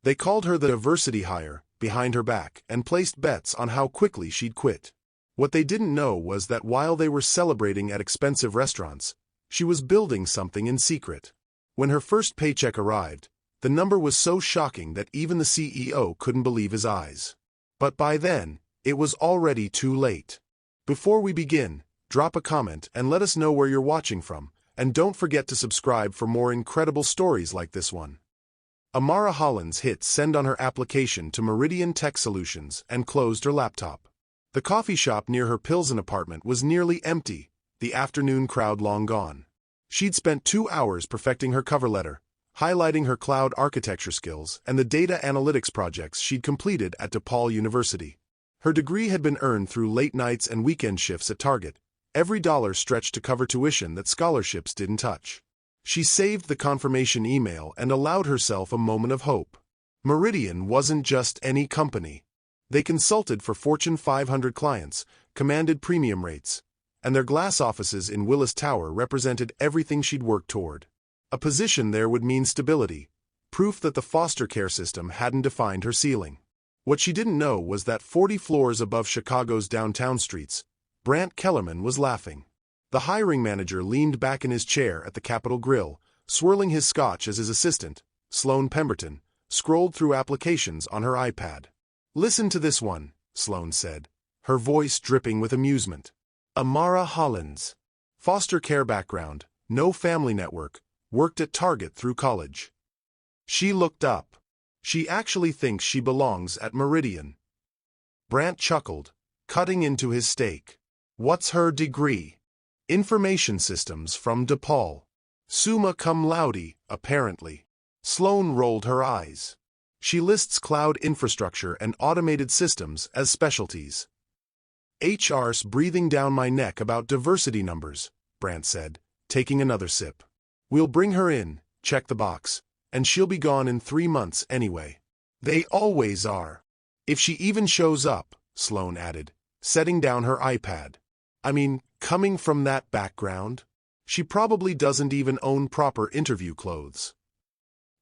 They called her the diversity hire, behind her back, and placed bets on how quickly she'd quit. What they didn't know was that while they were celebrating at expensive restaurants, she was building something in secret. When her first paycheck arrived, the number was so shocking that even the CEO couldn't believe his eyes. But by then, it was already too late. Before we begin, drop a comment and let us know where you're watching from, and don't forget to subscribe for more incredible stories like this one. Amara Hollins hit send on her application to Meridian Tech Solutions and closed her laptop. The coffee shop near her Pilsen apartment was nearly empty, the afternoon crowd long gone. She'd spent 2 hours perfecting her cover letter, highlighting her cloud architecture skills and the data analytics projects she'd completed at DePaul University. Her degree had been earned through late nights and weekend shifts at Target, every dollar stretched to cover tuition that scholarships didn't touch. She saved the confirmation email and allowed herself a moment of hope. Meridian wasn't just any company. They consulted for Fortune 500 clients, commanded premium rates, and their glass offices in Willis Tower represented everything she'd worked toward. A position there would mean stability, proof that the foster care system hadn't defined her ceiling. What she didn't know was that 40 floors above Chicago's downtown streets, Brant Kellerman was laughing. The hiring manager leaned back in his chair at the Capitol Grill, swirling his scotch as his assistant, Sloan Pemberton, scrolled through applications on her iPad. "Listen to this one," Sloan said, her voice dripping with amusement. Amara Hollins. Foster care background, no family network, worked at Target through college. She looked up. She actually thinks she belongs at Meridian. Brant chuckled, cutting into his steak. What's her degree? Information systems from DePaul. Summa cum laude, apparently. Sloan rolled her eyes. She lists cloud infrastructure and automated systems as specialties. HR's breathing down my neck about diversity numbers, Brant said, taking another sip. We'll bring her in, check the box, and she'll be gone in 3 months anyway. They always are. If she even shows up, Sloan added, setting down her iPad. I mean, coming from that background, she probably doesn't even own proper interview clothes.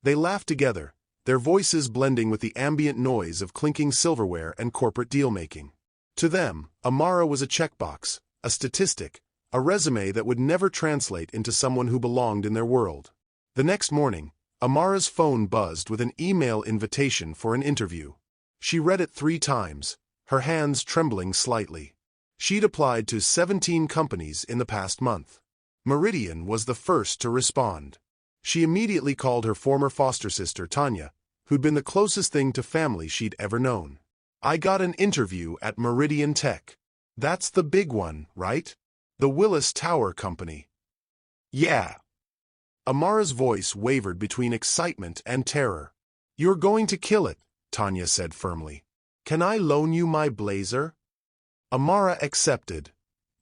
They laughed together, their voices blending with the ambient noise of clinking silverware and corporate deal-making. To them, Amara was a checkbox, a statistic, a resume that would never translate into someone who belonged in their world. The next morning, Amara's phone buzzed with an email invitation for an interview. She read it 3 times, her hands trembling slightly. She'd applied to 17 companies in the past month. Meridian was the first to respond. She immediately called her former foster sister, Tanya, who'd been the closest thing to family she'd ever known. I got an interview at Meridian Tech. That's the big one, right? The Willis Tower Company. Yeah. Amara's voice wavered between excitement and terror. You're going to kill it, Tanya said firmly. Can I loan you my blazer? Amara accepted.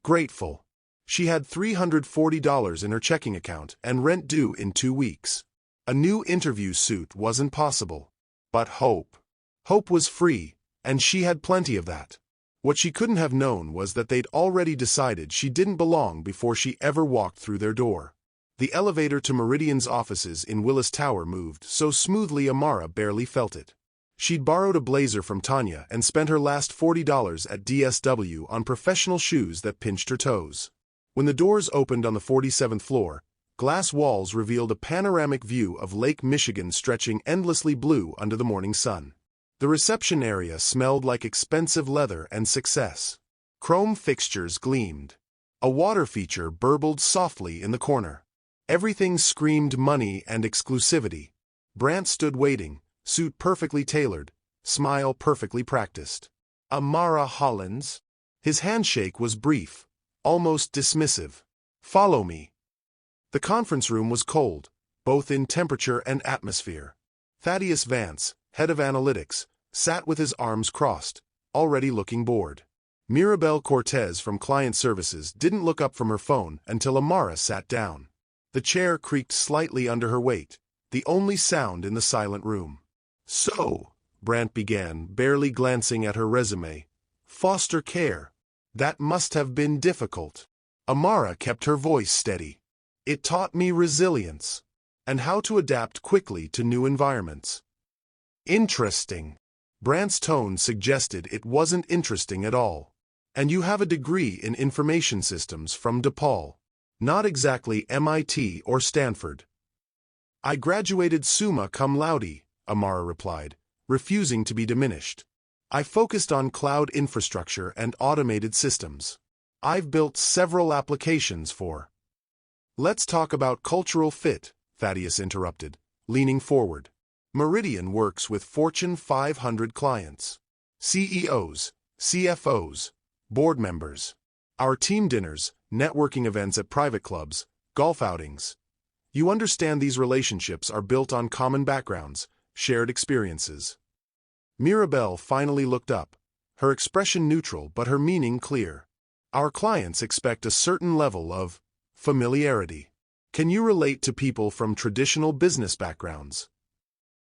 Grateful. She had $340 in her checking account and rent due in 2 weeks. A new interview suit wasn't possible. But hope. Hope was free, and she had plenty of that. What she couldn't have known was that they'd already decided she didn't belong before she ever walked through their door. The elevator to Meridian's offices in Willis Tower moved so smoothly Amara barely felt it. She'd borrowed a blazer from Tanya and spent her last $40 at DSW on professional shoes that pinched her toes. When the doors opened on the 47th floor, glass walls revealed a panoramic view of Lake Michigan stretching endlessly blue under the morning sun. The reception area smelled like expensive leather and success. Chrome fixtures gleamed. A water feature burbled softly in the corner. Everything screamed money and exclusivity. Brant stood waiting, suit perfectly tailored, smile perfectly practiced. Amara Hollins? His handshake was brief, almost dismissive. Follow me. The conference room was cold, both in temperature and atmosphere. Thaddeus Vance, head of analytics, sat with his arms crossed, already looking bored. Mirabelle Cortez from client services didn't look up from her phone until Amara sat down. The chair creaked slightly under her weight, the only sound in the silent room. So, Brant began, barely glancing at her resume. Foster care. That must have been difficult. Amara kept her voice steady. It taught me resilience, and how to adapt quickly to new environments. Interesting. Brant's tone suggested it wasn't interesting at all. And you have a degree in information systems from DePaul. Not exactly MIT or Stanford. I graduated summa cum laude, Amara replied, refusing to be diminished. I focused on cloud infrastructure and automated systems. I've built several applications for. Let's talk about cultural fit, Thaddeus interrupted, leaning forward. Meridian works with Fortune 500 clients. CEOs, CFOs, board members. Our team dinners, networking events at private clubs, golf outings. You understand these relationships are built on common backgrounds, shared experiences. Mirabelle finally looked up, her expression neutral but her meaning clear. Our clients expect a certain level of familiarity. Can you relate to people from traditional business backgrounds?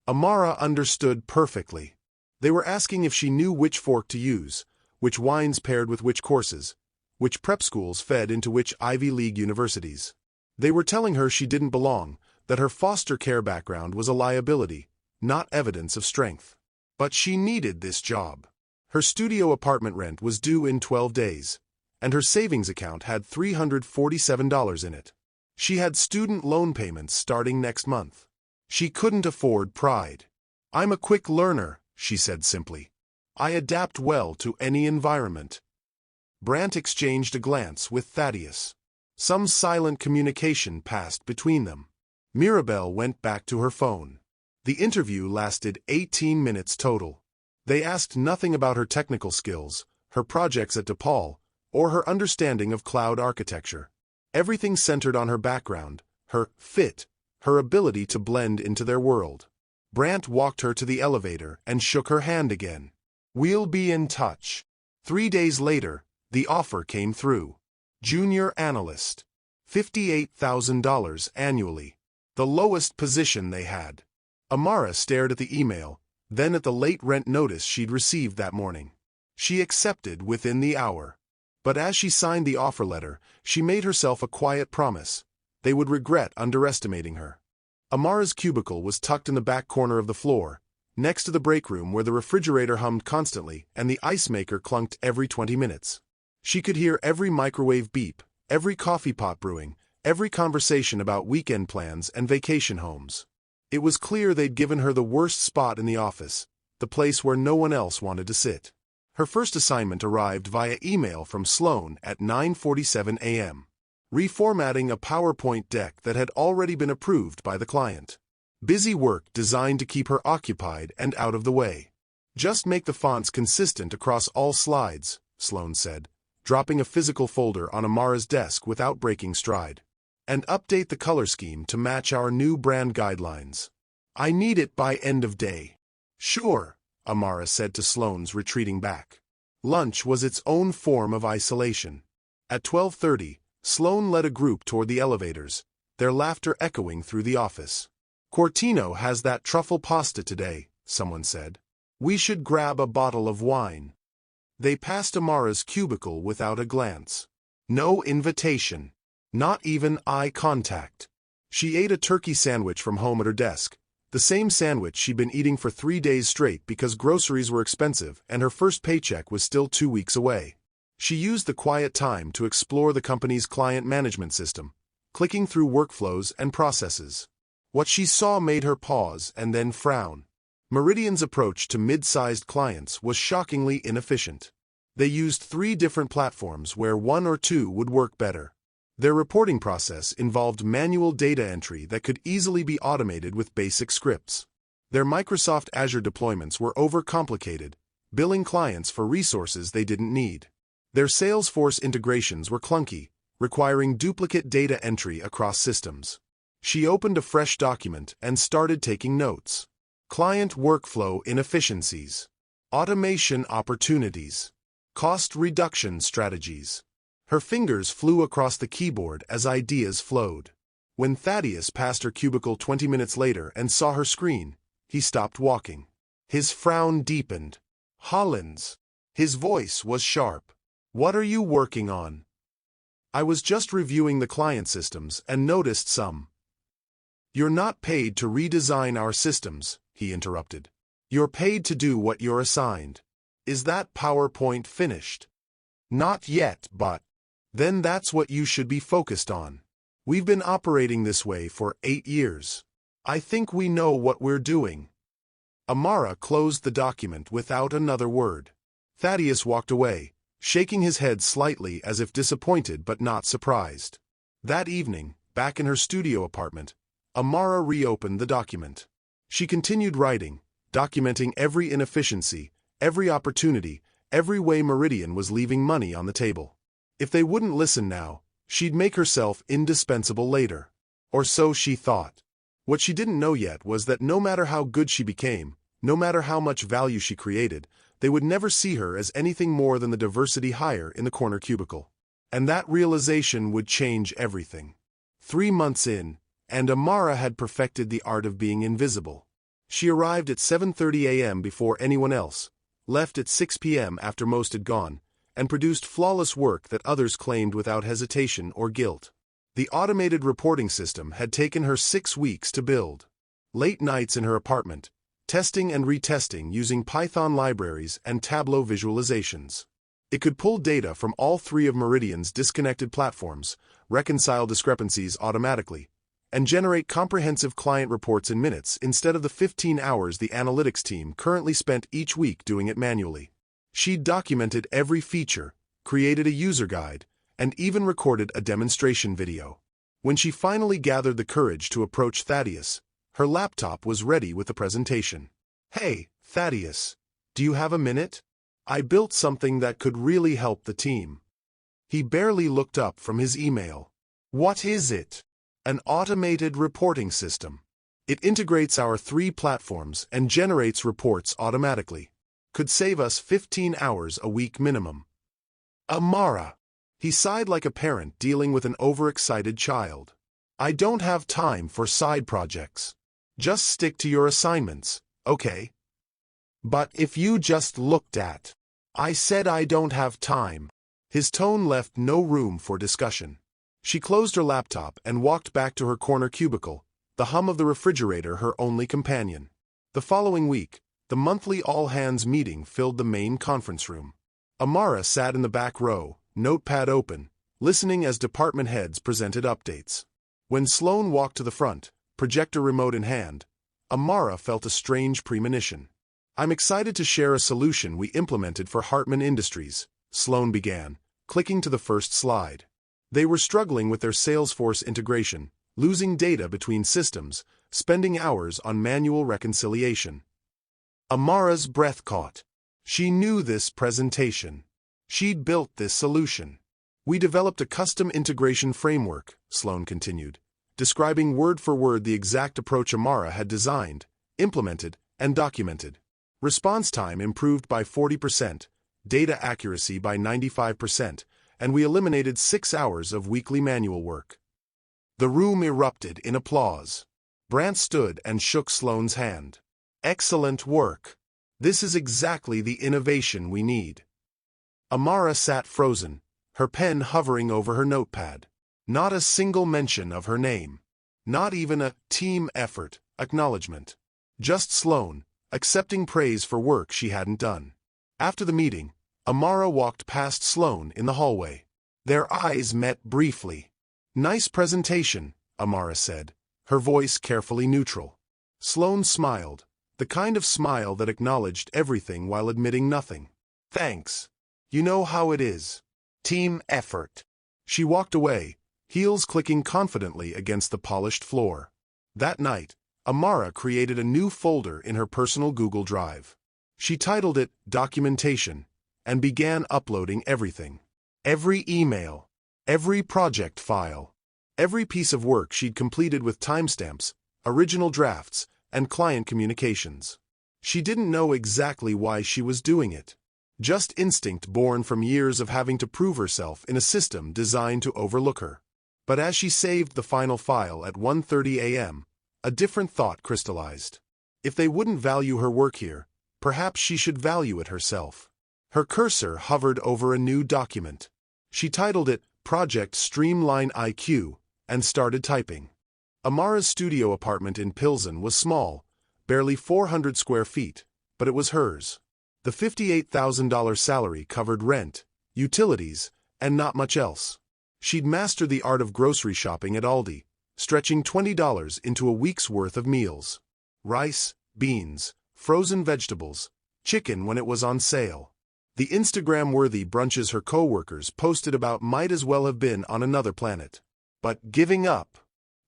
Amara understood perfectly. They were asking if she knew which fork to use, which wines paired with which courses, which prep schools fed into which Ivy League universities. They were telling her she didn't belong, that her foster care background was a liability, not evidence of strength. But she needed this job. Her studio apartment rent was due in 12 days, and her savings account had $347 in it. She had student loan payments starting next month. She couldn't afford pride. I'm a quick learner, she said simply. I adapt well to any environment. Brant exchanged a glance with Thaddeus. Some silent communication passed between them. Mirabelle went back to her phone. The interview lasted 18 minutes total. They asked nothing about her technical skills, her projects at DePaul, or her understanding of cloud architecture. Everything centered on her background, her fit, her ability to blend into their world. Brant walked her to the elevator and shook her hand again. We'll be in touch. 3 days later, the offer came through. Junior analyst. $58,000 annually. The lowest position they had. Amara stared at the email, then at the late rent notice she'd received that morning. She accepted within the hour. But as she signed the offer letter, she made herself a quiet promise. They would regret underestimating her. Amara's cubicle was tucked in the back corner of the floor, next to the break room where the refrigerator hummed constantly and the ice maker clunked every 20 minutes. She could hear every microwave beep, every coffee pot brewing, every conversation about weekend plans and vacation homes. It was clear they'd given her the worst spot in the office, the place where no one else wanted to sit. Her first assignment arrived via email from Sloan at 9:47 a.m. Reformatting a PowerPoint deck that had already been approved by the client. Busy work designed to keep her occupied and out of the way. Just make the fonts consistent across all slides, Sloan said, dropping a physical folder on Amara's desk without breaking stride. And update the color scheme to match our new brand guidelines. I need it by end of day. Sure, Amara said to Sloane's retreating back. Lunch was its own form of isolation. At 12:30, Sloane led a group toward the elevators, their laughter echoing through the office. Cortino has that truffle pasta today, someone said. We should grab a bottle of wine. They passed Amara's cubicle without a glance. No invitation. Not even eye contact. She ate a turkey sandwich from home at her desk, the same sandwich she'd been eating for 3 days straight because groceries were expensive and her first paycheck was still 2 weeks away. She used the quiet time to explore the company's client management system, clicking through workflows and processes. What she saw made her pause and then frown. Meridian's approach to mid-sized clients was shockingly inefficient. They used 3 different platforms where 1 or 2 would work better. Their reporting process involved manual data entry that could easily be automated with basic scripts. Their Microsoft Azure deployments were overcomplicated, billing clients for resources they didn't need. Their Salesforce integrations were clunky, requiring duplicate data entry across systems. She opened a fresh document and started taking notes. Client workflow inefficiencies. Automation opportunities. Cost reduction strategies. Her fingers flew across the keyboard as ideas flowed. When Thaddeus passed her cubicle 20 minutes later and saw her screen, he stopped walking. His frown deepened. Hollins. His voice was sharp. What are you working on? I was just reviewing the client systems and noticed some. You're not paid to redesign our systems, he interrupted. You're paid to do what you're assigned. Is that PowerPoint finished? Not yet, but then that's what you should be focused on. We've been operating this way for 8 years. I think we know what we're doing. Amara closed the document without another word. Thaddeus walked away, shaking his head slightly as if disappointed but not surprised. That evening, back in her studio apartment, Amara reopened the document. She continued writing, documenting every inefficiency, every opportunity, every way Meridian was leaving money on the table. If they wouldn't listen now, she'd make herself indispensable later. Or so she thought. What she didn't know yet was that no matter how good she became, no matter how much value she created, they would never see her as anything more than the diversity hire in the corner cubicle. And that realization would change everything. 3 months in, and Amara had perfected the art of being invisible. She arrived at 7:30 a.m. before anyone else, left at 6 p.m. after most had gone, and produced flawless work that others claimed without hesitation or guilt. The automated reporting system had taken her 6 weeks to build. Late nights in her apartment, testing and retesting using Python libraries and Tableau visualizations. It could pull data from all 3 of Meridian's disconnected platforms, reconcile discrepancies automatically, and generate comprehensive client reports in minutes instead of the 15 hours the analytics team currently spent each week doing it manually. She'd documented every feature, created a user guide, and even recorded a demonstration video. When she finally gathered the courage to approach Thaddeus, her laptop was ready with the presentation. "Hey, Thaddeus, do you have a minute? I built something that could really help the team." He barely looked up from his email. "What is it?" "An automated reporting system. It integrates our 3 platforms and generates reports automatically. Could save us 15 hours a week minimum." "Amara." He sighed like a parent dealing with an overexcited child. "I don't have time for side projects. Just stick to your assignments, okay?" "But if you just looked at..." "I said I don't have time." His tone left no room for discussion. She closed her laptop and walked back to her corner cubicle, the hum of the refrigerator her only companion. The following week, the monthly all-hands meeting filled the main conference room. Amara sat in the back row, notepad open, listening as department heads presented updates. When Sloan walked to the front, projector remote in hand, Amara felt a strange premonition. "I'm excited to share a solution we implemented for Hartman Industries," Sloan began, clicking to the first slide. They were struggling with their Salesforce integration, losing data between systems, spending hours on manual reconciliation. Amara's breath caught. She knew this presentation. She'd built this solution. "We developed a custom integration framework," Sloan continued, describing word for word the exact approach Amara had designed, implemented, and documented. Response time improved by 40%, data accuracy by 95%, and we eliminated 6 hours of weekly manual work. The room erupted in applause. Brant stood and shook Sloan's hand. "Excellent work. This is exactly the innovation we need." Amara sat frozen, her pen hovering over her notepad. Not a single mention of her name. Not even a team effort acknowledgement. Just Sloan, accepting praise for work she hadn't done. After the meeting, Amara walked past Sloan in the hallway. Their eyes met briefly. "Nice presentation," Amara said, her voice carefully neutral. Sloan smiled, the kind of smile that acknowledged everything while admitting nothing. "Thanks. You know how it is. Team effort." She walked away, heels clicking confidently against the polished floor. That night, Amara created a new folder in her personal Google Drive. She titled it Documentation and began uploading everything. Every email, every project file, every piece of work she'd completed with timestamps, original drafts, and client communications. She didn't know exactly why she was doing it. Just instinct born from years of having to prove herself in a system designed to overlook her. But as she saved the final file at 1:30 a.m., a different thought crystallized. If they wouldn't value her work here, perhaps she should value it herself. Her cursor hovered over a new document. She titled it Project Streamline IQ and started typing. Amara's studio apartment in Pilsen was small, barely 400 square feet, but it was hers. The $58,000 salary covered rent, utilities, and not much else. She'd mastered the art of grocery shopping at Aldi, stretching $20 into a week's worth of meals. Rice, beans, frozen vegetables, chicken when it was on sale. The Instagram-worthy brunches her co-workers posted about might as well have been on another planet. But giving up,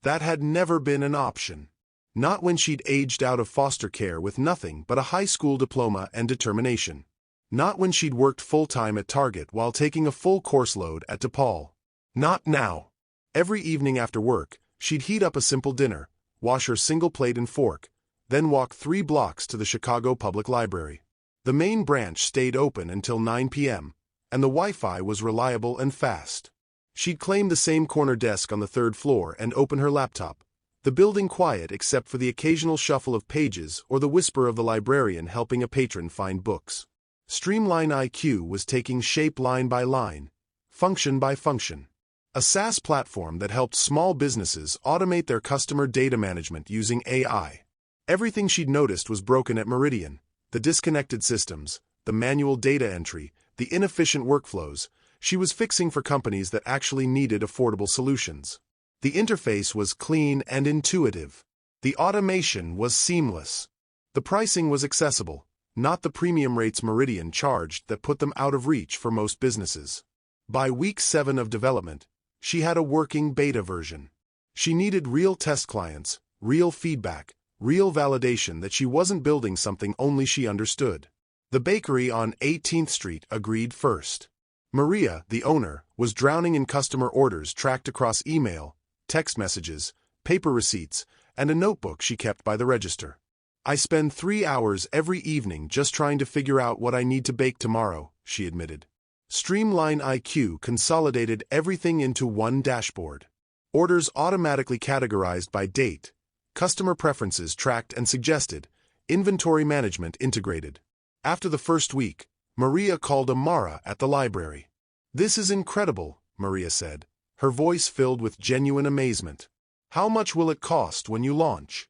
that had never been an option. Not when she'd aged out of foster care with nothing but a high school diploma and determination. Not when she'd worked full-time at Target while taking a full course load at DePaul. Not now. Every evening after work, she'd heat up a simple dinner, wash her single plate and fork, then walk 3 blocks to the Chicago Public Library. The main branch stayed open until 9 p.m., and the Wi-Fi was reliable and fast. She'd claim the same corner desk on the 3rd floor and open her laptop, the building quiet except for the occasional shuffle of pages or the whisper of the librarian helping a patron find books. Streamline IQ was taking shape line by line, function by function. A SaaS platform that helped small businesses automate their customer data management using AI. Everything she'd noticed was broken at Meridian: the disconnected systems, the manual data entry, the inefficient workflows. She was fixing for companies that actually needed affordable solutions. The interface was clean and intuitive. The automation was seamless. The pricing was accessible, not the premium rates Meridian charged that put them out of reach for most businesses. By week 7 of development, she had a working beta version. She needed real test clients, real feedback, real validation that she wasn't building something only she understood. The bakery on 18th Street agreed first. Maria, the owner, was drowning in customer orders tracked across email, text messages, paper receipts, and a notebook she kept by the register. "I spend 3 hours every evening just trying to figure out what I need to bake tomorrow," she admitted. Streamline IQ consolidated everything into one dashboard. Orders automatically categorized by date, customer preferences tracked and suggested, inventory management integrated. After the first week, Maria called Amara at the library. "This is incredible," Maria said, her voice filled with genuine amazement. "How much will it cost when you launch?"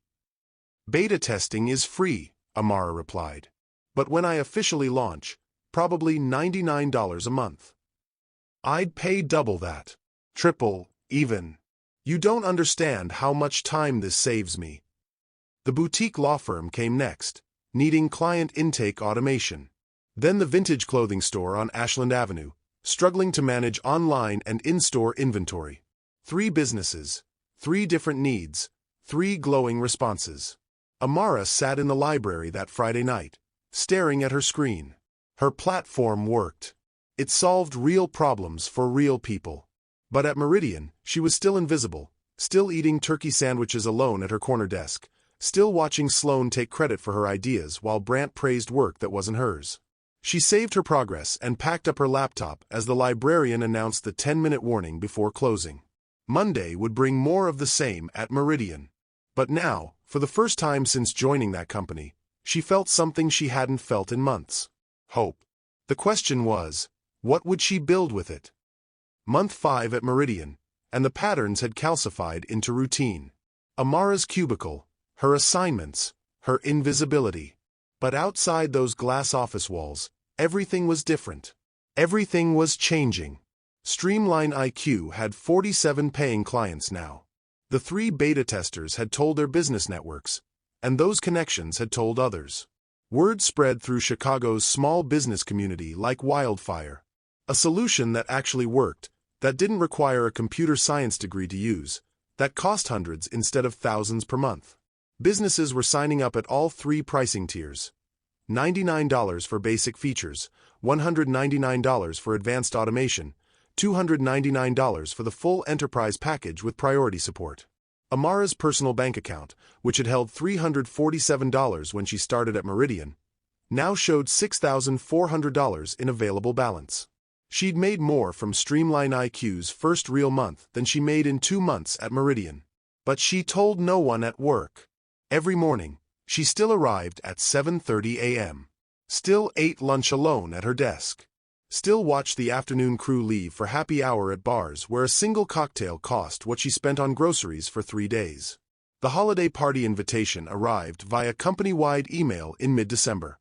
"Beta testing is free," Amara replied. "But when I officially launch, probably $99 a month." "I'd pay double that. Triple, even. You don't understand how much time this saves me." The boutique law firm came next, needing client intake automation. Then the vintage clothing store on Ashland Avenue, struggling to manage online and in-store inventory. 3 businesses, 3 different needs, 3 glowing responses. Amara sat in the library that Friday night, staring at her screen. Her platform worked. It solved real problems for real people. But at Meridian, she was still invisible, still eating turkey sandwiches alone at her corner desk, still watching Sloan take credit for her ideas while Brant praised work that wasn't hers. She saved her progress and packed up her laptop as the librarian announced the 10-minute warning before closing. Monday would bring more of the same at Meridian. But now, for the first time since joining that company, she felt something she hadn't felt in months: hope. The question was, what would she build with it? Month 5 at Meridian, and the patterns had calcified into routine. Amara's cubicle, her assignments, her invisibility. But outside those glass office walls, everything was different. Everything was changing. Streamline IQ had 47 paying clients now. The 3 beta testers had told their business networks, and those connections had told others. Word spread through Chicago's small business community like wildfire. A solution that actually worked, that didn't require a computer science degree to use, that cost hundreds instead of thousands per month. Businesses were signing up at all 3 pricing tiers: $99 for basic features, $199 for advanced automation, $299 for the full enterprise package with priority support. Amara's personal bank account, which had held $347 when she started at Meridian, now showed $6,400 in available balance. She'd made more from Streamline IQ's first real month than she made in 2 months at Meridian. But she told no one at work. Every morning, she still arrived at 7:30 a.m. Still ate lunch alone at her desk. Still watched the afternoon crew leave for happy hour at bars where a single cocktail cost what she spent on groceries for 3 days. The holiday party invitation arrived via company-wide email in mid-December.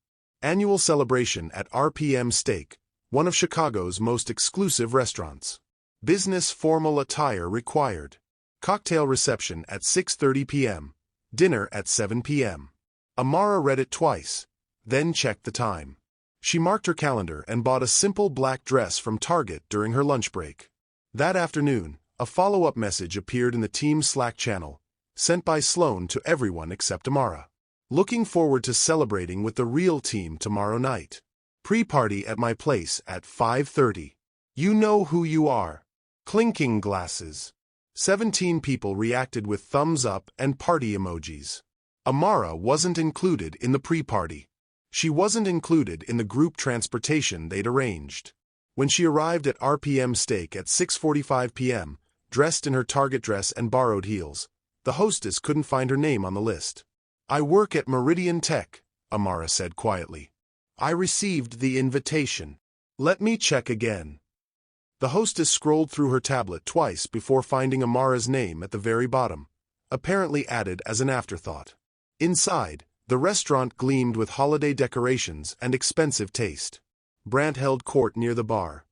Annual celebration at RPM Steak, one of Chicago's most exclusive restaurants. Business formal attire required. Cocktail reception at 6:30 p.m. Dinner at 7 p.m. Amara read it twice, then checked the time. She marked her calendar and bought a simple black dress from Target during her lunch break. That afternoon, a follow-up message appeared in the team's Slack channel, sent by Sloan to everyone except Amara. Looking forward to celebrating with the real team tomorrow night. Pre-party at my place at 5:30. You know who you are. Clinking glasses. 17 people reacted with thumbs up and party emojis. Amara wasn't included in the pre-party. She wasn't included in the group transportation they'd arranged. When she arrived at RPM Steak at 6:45 p.m., dressed in her Target dress and borrowed heels, the hostess couldn't find her name on the list. I work at Meridian Tech, Amara said quietly. I received the invitation. Let me check again. The hostess scrolled through her tablet twice before finding Amara's name at the very bottom, apparently added as an afterthought. Inside, the restaurant gleamed with holiday decorations and expensive taste. Brant held court near the bar,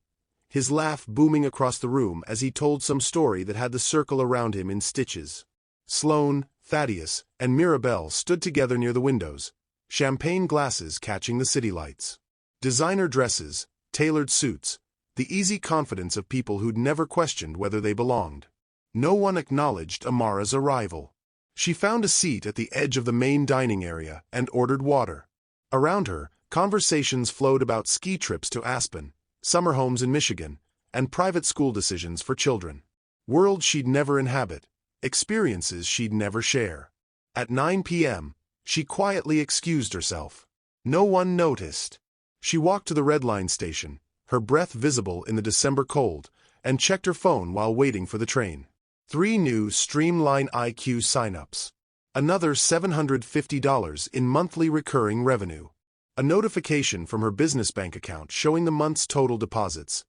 his laugh booming across the room as he told some story that had the circle around him in stitches. Sloan, Thaddeus, and Mirabelle stood together near the windows, champagne glasses catching the city lights. Designer dresses, tailored suits, the easy confidence of people who'd never questioned whether they belonged. No one acknowledged Amara's arrival. She found a seat at the edge of the main dining area and ordered water. Around her, conversations flowed about ski trips to Aspen, summer homes in Michigan, and private school decisions for children. Worlds she'd never inhabit, experiences she'd never share. At 9 p.m., she quietly excused herself. No one noticed. She walked to the Red Line station, her breath visible in the December cold, and checked her phone while waiting for the train. 3 new Streamline IQ signups. Another $750 in monthly recurring revenue. A notification from her business bank account showing the month's total deposits,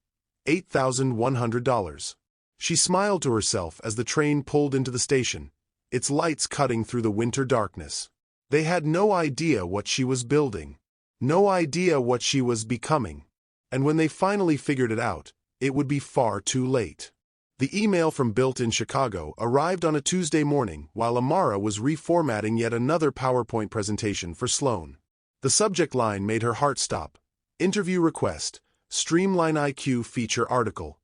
$8,100. She smiled to herself as the train pulled into the station, its lights cutting through the winter darkness. They had no idea what she was building, no idea what she was becoming. And when they finally figured it out, it would be far too late. The email from Built in Chicago arrived on a Tuesday morning while Amara was reformatting yet another PowerPoint presentation for Sloan. The subject line made her heart stop. Interview request, Streamline IQ feature article.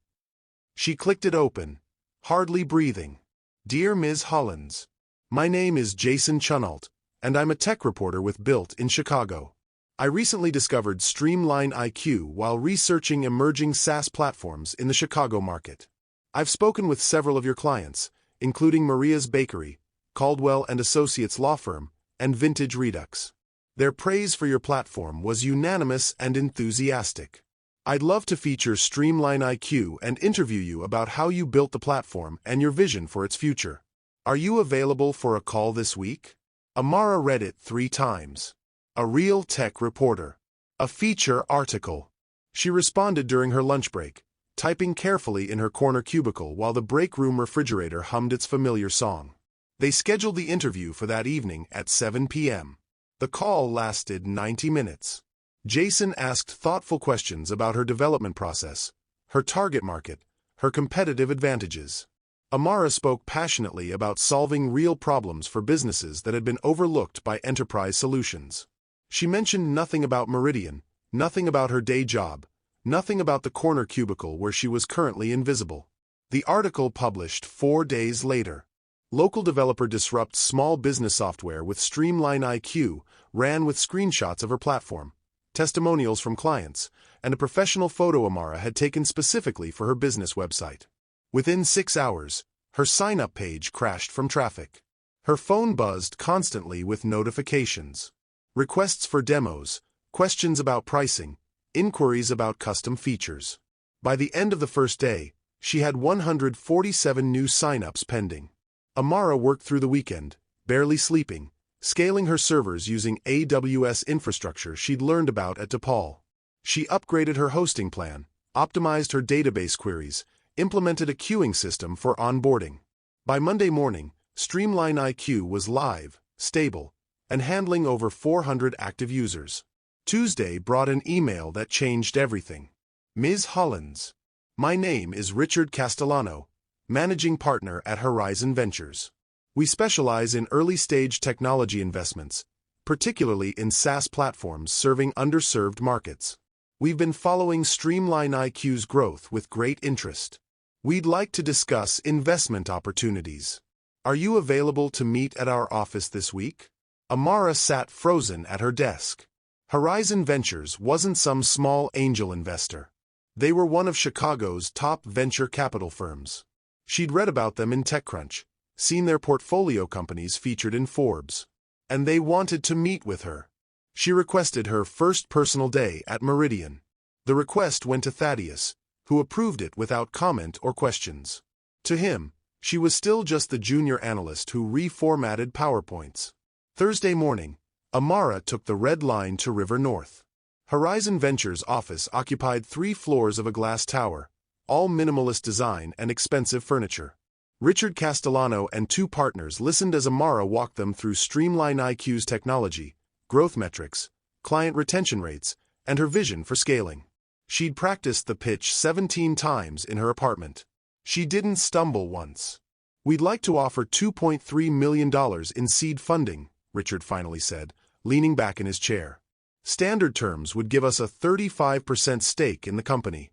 She clicked it open, hardly breathing. Dear Ms. Hollins, my name is Jason Chunault, and I'm a tech reporter with Built in Chicago. I recently discovered Streamline IQ while researching emerging SaaS platforms in the Chicago market. I've spoken with several of your clients, including Maria's Bakery, Caldwell & Associates Law Firm, and Vintage Redux. Their praise for your platform was unanimous and enthusiastic. I'd love to feature Streamline IQ and interview you about how you built the platform and your vision for its future. Are you available for a call this week? Amara read it 3 times. A real tech reporter. A feature article. She responded during her lunch break, typing carefully in her corner cubicle while the break room refrigerator hummed its familiar song. They scheduled the interview for that evening at 7 p.m. The call lasted 90 minutes. Jason asked thoughtful questions about her development process, her target market, her competitive advantages. Amara spoke passionately about solving real problems for businesses that had been overlooked by enterprise solutions. She mentioned nothing about Meridian, nothing about her day job, nothing about the corner cubicle where she was currently invisible. The article published 4 days later. Local developer disrupts small business software with Streamline IQ ran with screenshots of her platform, testimonials from clients, and a professional photo Amara had taken specifically for her business website. Within 6 hours, her sign-up page crashed from traffic. Her phone buzzed constantly with notifications. Requests for demos, questions about pricing, inquiries about custom features. By the end of the first day, she had 147 new sign-ups pending. Amara worked through the weekend, barely sleeping, scaling her servers using AWS infrastructure she'd learned about at DePaul. She upgraded her hosting plan, optimized her database queries, implemented a queuing system for onboarding. By Monday morning, Streamline IQ was live, stable, and handling over 400 active users. Tuesday brought an email that changed everything. Ms. Hollins. My name is Richard Castellano, managing partner at Horizon Ventures. We specialize in early-stage technology investments, particularly in SaaS platforms serving underserved markets. We've been following Streamline IQ's growth with great interest. We'd like to discuss investment opportunities. Are you available to meet at our office this week? Amara sat frozen at her desk. Horizon Ventures wasn't some small angel investor. They were one of Chicago's top venture capital firms. She'd read about them in TechCrunch, seen their portfolio companies featured in Forbes, and they wanted to meet with her. She requested her first personal day at Meridian. The request went to Thaddeus, who approved it without comment or questions. To him, she was still just the junior analyst who reformatted PowerPoints. Thursday morning, Amara took the Red Line to River North. Horizon Ventures' office occupied 3 floors of a glass tower, all minimalist design and expensive furniture. Richard Castellano and 2 partners listened as Amara walked them through Streamline IQ's technology, growth metrics, client retention rates, and her vision for scaling. She'd practiced the pitch 17 times in her apartment. She didn't stumble once. We'd like to offer $2.3 million in seed funding, Richard finally said, leaning back in his chair. Standard terms would give us a 35% stake in the company.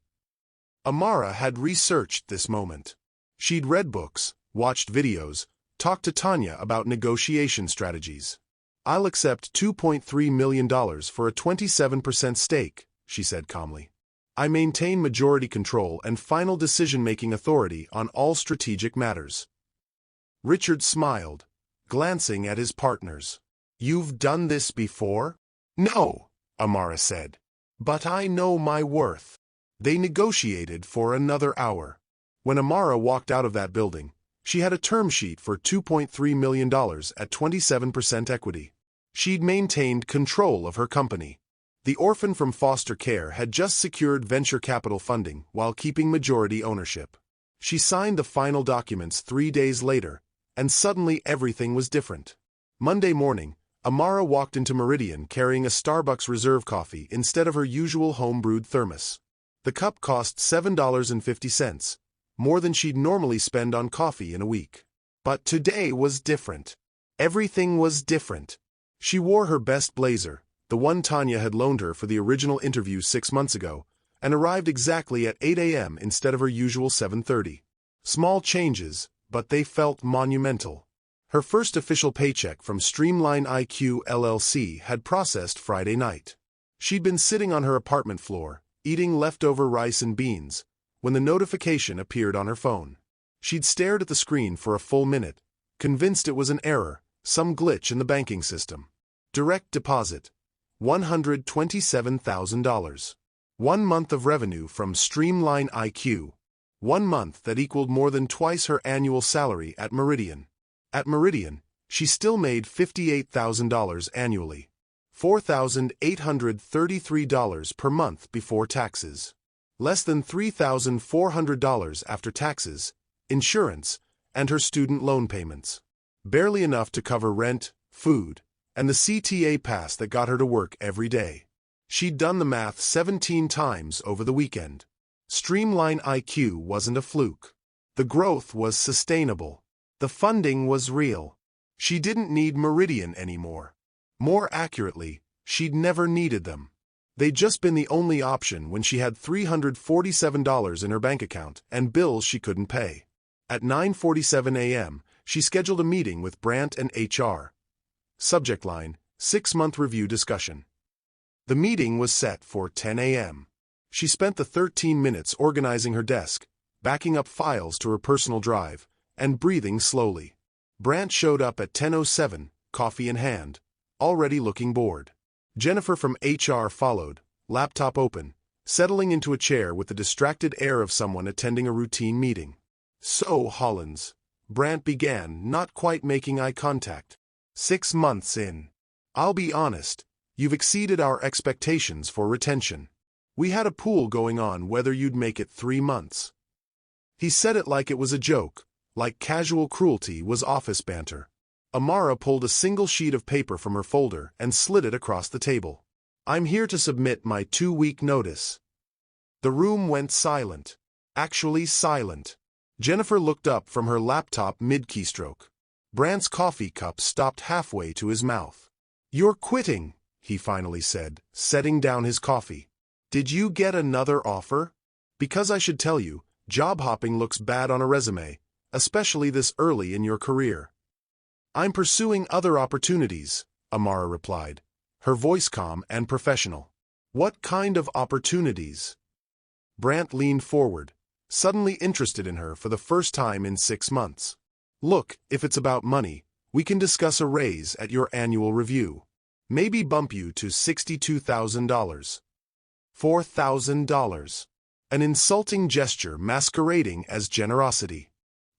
Amara had researched this moment. She'd read books, watched videos, talked to Tanya about negotiation strategies. I'll accept $2.3 million for a 27% stake, she said calmly. I maintain majority control and final decision-making authority on all strategic matters. Richard smiled, glancing at his partners. You've done this before? No, Amara said. But I know my worth. They negotiated for another hour. When Amara walked out of that building, she had a term sheet for $2.3 million at 27% equity. She'd maintained control of her company. The orphan from foster care had just secured venture capital funding while keeping majority ownership. She signed the final documents 3 days later, and suddenly everything was different. Monday morning, Amara walked into Meridian carrying a Starbucks Reserve coffee instead of her usual home-brewed thermos. The cup cost $7.50, more than she'd normally spend on coffee in a week. But today was different. Everything was different. She wore her best blazer, the one Tanya had loaned her for the original interview 6 months ago, and arrived exactly at 8 a.m. instead of her usual 7:30. Small changes, but they felt monumental. Her first official paycheck from Streamline IQ LLC had processed Friday night. She'd been sitting on her apartment floor, eating leftover rice and beans, when the notification appeared on her phone. She'd stared at the screen for a full minute, convinced it was an error, some glitch in the banking system. Direct deposit. $127,000. 1 month of revenue from Streamline IQ. 1 month that equaled more than twice her annual salary at Meridian. At Meridian, she still made $58,000 annually. $4,833 per month before taxes. Less than $3,400 after taxes, insurance, and her student loan payments. Barely enough to cover rent, food, and the CTA pass that got her to work every day. She'd done the math 17 times over the weekend. Streamline IQ wasn't a fluke. The growth was sustainable. The funding was real. She didn't need Meridian anymore. More accurately, she'd never needed them. They'd just been the only option when she had $347 in her bank account and bills she couldn't pay. At 9:47 a.m., she scheduled a meeting with Brandt and HR. Subject line, 6-month review discussion. The meeting was set for 10 a.m. She spent the 13 minutes organizing her desk, backing up files to her personal drive, and breathing slowly. Brandt showed up at 10:07, coffee in hand, already looking bored. Jennifer from HR followed, laptop open, settling into a chair with the distracted air of someone attending a routine meeting. So, Hollins, Brandt began, not quite making eye contact. 6 months in. I'll be honest, you've exceeded our expectations for retention. We had a pool going on whether you'd make it 3 months. He said it like it was a joke, like casual cruelty was office banter. Amara pulled a single sheet of paper from her folder and slid it across the table. I'm here to submit my 2-week notice. The room went silent. Actually silent. Jennifer looked up from her laptop mid-keystroke. Brant's coffee cup stopped halfway to his mouth. "You're quitting," he finally said, setting down his coffee. "Did you get another offer? Because I should tell you, job hopping looks bad on a resume, especially this early in your career." "I'm pursuing other opportunities," Amara replied, her voice calm and professional. "What kind of opportunities?" Brant leaned forward, suddenly interested in her for the first time in 6 months. "Look, if it's about money, we can discuss a raise at your annual review. Maybe bump you to $62,000. $4,000. An insulting gesture masquerading as generosity.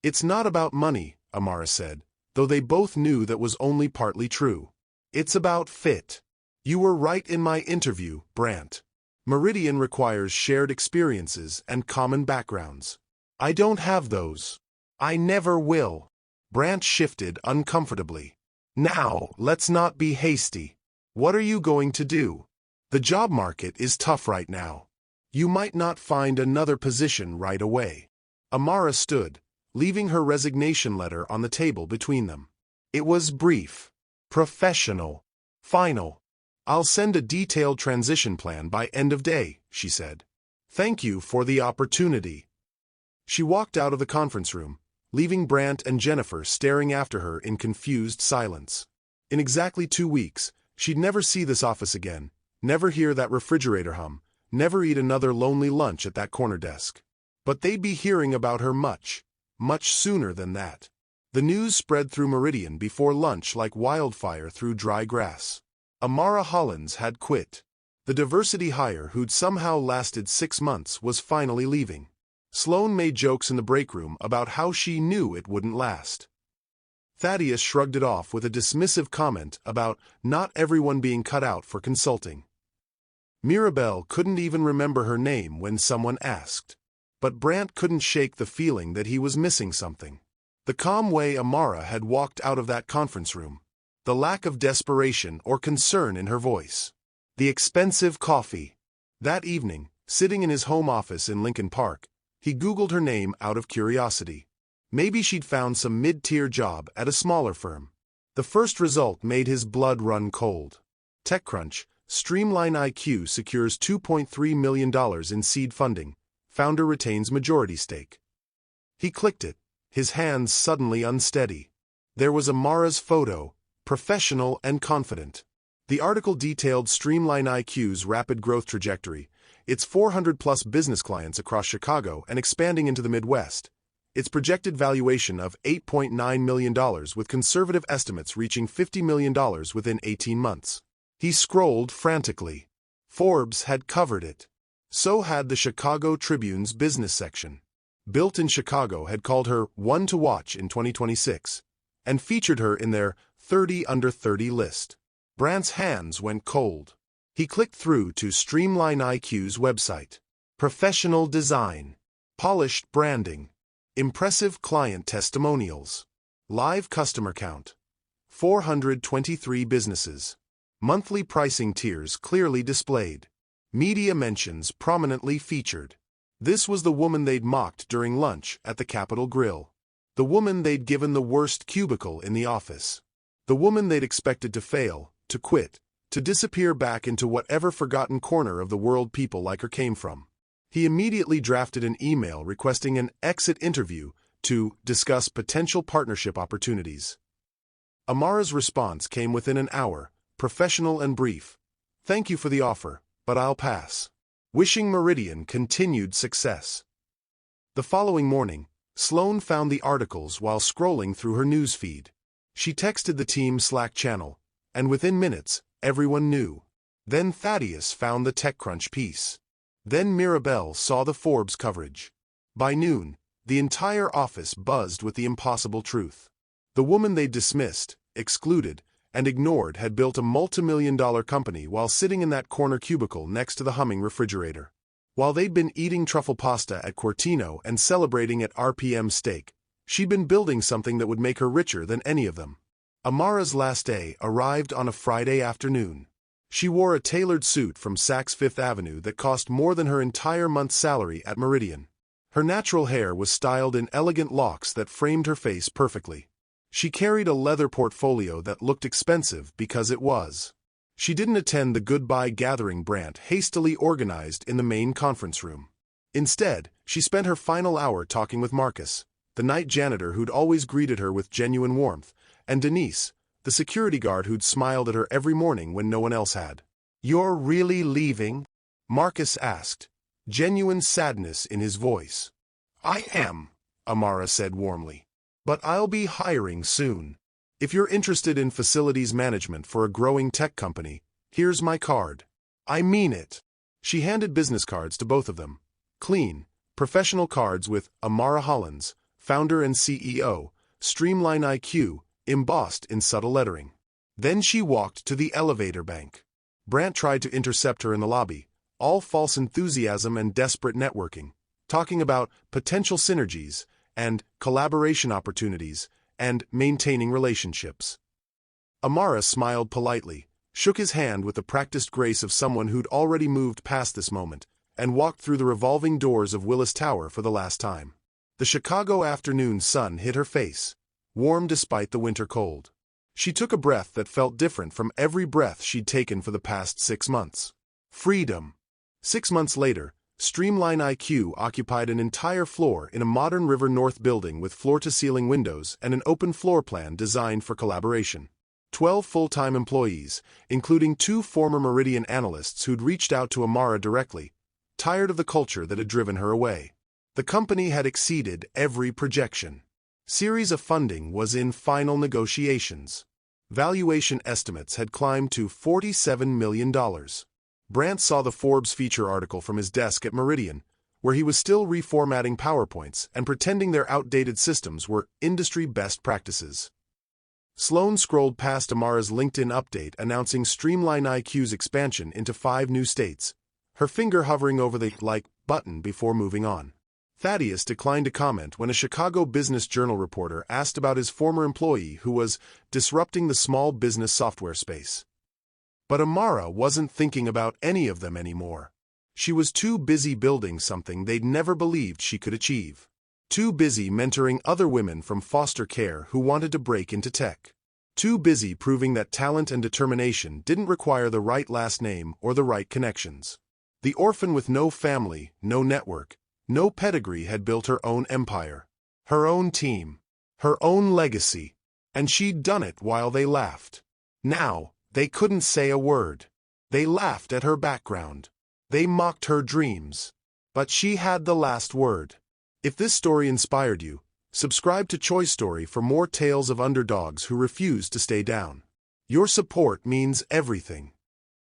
"It's not about money," Amara said, though they both knew that was only partly true. "It's about fit. You were right in my interview, Brant. Meridian requires shared experiences and common backgrounds. I don't have those. I never will." Brant shifted uncomfortably. "Now, let's not be hasty. What are you going to do? The job market is tough right now. You might not find another position right away." Amara stood, leaving her resignation letter on the table between them. It was brief, professional, final. "I'll send a detailed transition plan by end of day," she said. "Thank you for the opportunity." She walked out of the conference room, leaving Brant and Jennifer staring after her in confused silence. In exactly 2 weeks, she'd never see this office again, never hear that refrigerator hum, never eat another lonely lunch at that corner desk. But they'd be hearing about her much, much sooner than that. The news spread through Meridian before lunch like wildfire through dry grass. Amara Hollins had quit. The diversity hire who'd somehow lasted 6 months was finally leaving. Sloane made jokes in the break room about how she knew it wouldn't last. Thaddeus shrugged it off with a dismissive comment about not everyone being cut out for consulting. Mirabelle couldn't even remember her name when someone asked. But Brant couldn't shake the feeling that he was missing something. The calm way Amara had walked out of that conference room. The lack of desperation or concern in her voice. The expensive coffee. That evening, sitting in his home office in Lincoln Park, he Googled her name out of curiosity. Maybe she'd found some mid-tier job at a smaller firm. The first result made his blood run cold. TechCrunch, Streamline IQ secures $2.3 million in seed funding. Founder retains majority stake. He clicked it, his hands suddenly unsteady. There was Amara's photo, professional and confident. The article detailed Streamline IQ's rapid growth trajectory, its 400-plus business clients across Chicago and expanding into the Midwest, its projected valuation of $8.9 million with conservative estimates reaching $50 million within 18 months. He scrolled frantically. Forbes had covered it. So had the Chicago Tribune's business section. Built in Chicago had called her one to watch in 2026, and featured her in their 30 under 30 list. Brant's hands went cold. He clicked through to Streamline IQ's website. Professional design. Polished branding. Impressive client testimonials. Live customer count. 423 businesses. Monthly pricing tiers clearly displayed. Media mentions prominently featured. This was the woman they'd mocked during lunch at the Capitol Grill. The woman they'd given the worst cubicle in the office. The woman they'd expected to fail, to quit, to disappear back into whatever forgotten corner of the world people like her came from. He immediately drafted an email requesting an exit interview to discuss potential partnership opportunities. Amara's response came within an hour, professional and brief. "Thank you for the offer, but I'll pass. Wishing Meridian continued success." The following morning, Sloane found the articles while scrolling through her news feed. She texted the team Slack channel, and within minutes, everyone knew. Then Thaddeus found the TechCrunch piece. Then Mirabelle saw the Forbes coverage. By noon, the entire office buzzed with the impossible truth. The woman they dismissed, excluded, and ignored had built a multi-million-dollar company while sitting in that corner cubicle next to the humming refrigerator. While they'd been eating truffle pasta at Cortino and celebrating at RPM Steak, she'd been building something that would make her richer than any of them. Amara's last day arrived on a Friday afternoon. She wore a tailored suit from Saks Fifth Avenue that cost more than her entire month's salary at Meridian. Her natural hair was styled in elegant locks that framed her face perfectly. She carried a leather portfolio that looked expensive because it was. She didn't attend the goodbye gathering Brant hastily organized in the main conference room. Instead, she spent her final hour talking with Marcus, the night janitor who'd always greeted her with genuine warmth, and Denise, the security guard who'd smiled at her every morning when no one else had. "You're really leaving?" Marcus asked, genuine sadness in his voice. "I am," Amara said warmly. "But I'll be hiring soon. If you're interested in facilities management for a growing tech company, here's my card. I mean it." She handed business cards to both of them. Clean, professional cards with Amara Hollins, founder and CEO, Streamline IQ, embossed in subtle lettering. Then she walked to the elevator bank. Brant tried to intercept her in the lobby, all false enthusiasm and desperate networking, talking about potential synergies, and collaboration opportunities, and maintaining relationships. Amara smiled politely, shook his hand with the practiced grace of someone who'd already moved past this moment, and walked through the revolving doors of Willis Tower for the last time. The Chicago afternoon sun hit her face, warm despite the winter cold. She took a breath that felt different from every breath she'd taken for the past 6 months. Freedom. 6 months later, Streamline IQ occupied an entire floor in a modern River North building with floor-to-ceiling windows and an open floor plan designed for collaboration. 12 full-time employees, including 2 former Meridian analysts who'd reached out to Amara directly, tired of the culture that had driven her away. The company had exceeded every projection. Series of funding was in final negotiations. Valuation estimates had climbed to $47 million. Brant saw the Forbes feature article from his desk at Meridian, where he was still reformatting PowerPoints and pretending their outdated systems were industry best practices. Sloan scrolled past Amara's LinkedIn update announcing Streamline IQ's expansion into 5 new states, her finger hovering over the "like" button before moving on. Thaddeus declined to comment when a Chicago Business Journal reporter asked about his former employee who was disrupting the small business software space. But Amara wasn't thinking about any of them anymore. She was too busy building something they'd never believed she could achieve. Too busy mentoring other women from foster care who wanted to break into tech. Too busy proving that talent and determination didn't require the right last name or the right connections. The orphan with no family, no network, no pedigree had built her own empire, her own team, her own legacy, and she'd done it while they laughed. Now, they couldn't say a word. They laughed at her background. They mocked her dreams. But she had the last word. If this story inspired you, subscribe to Choice Story for more tales of underdogs who refuse to stay down. Your support means everything.